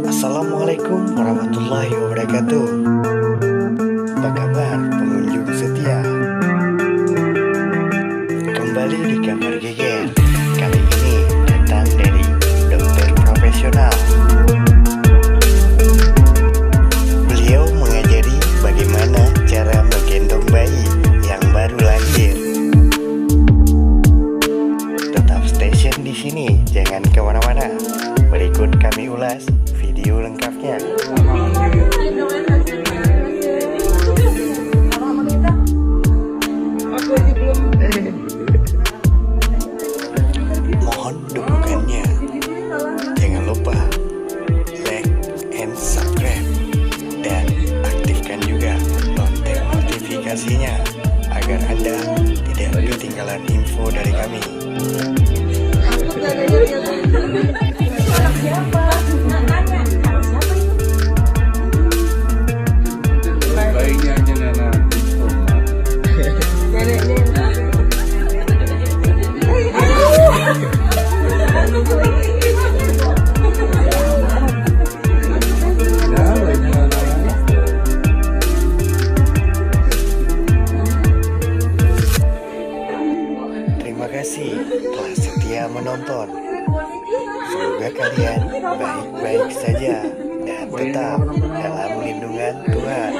Assalamualaikum warahmatullahi wabarakatuh. Apa kabar pengunjung setia? Kembali di kamar geger. Kali ini datang dari dokter profesional. Beliau mengajari bagaimana cara menggendong bayi yang baru lahir. Tetap stay di sini, jangan kemana-mana. Berikut kami ulas video lengkapnya. Mohon dukungannya. Jangan lupa like and subscribe dan aktifkan juga lonceng notifikasinya agar Anda tidak ketinggalan info dari kami. Terima kasih telah setia menonton. Semoga kalian baik-baik saja dan tetap dalam lindungan Tuhan.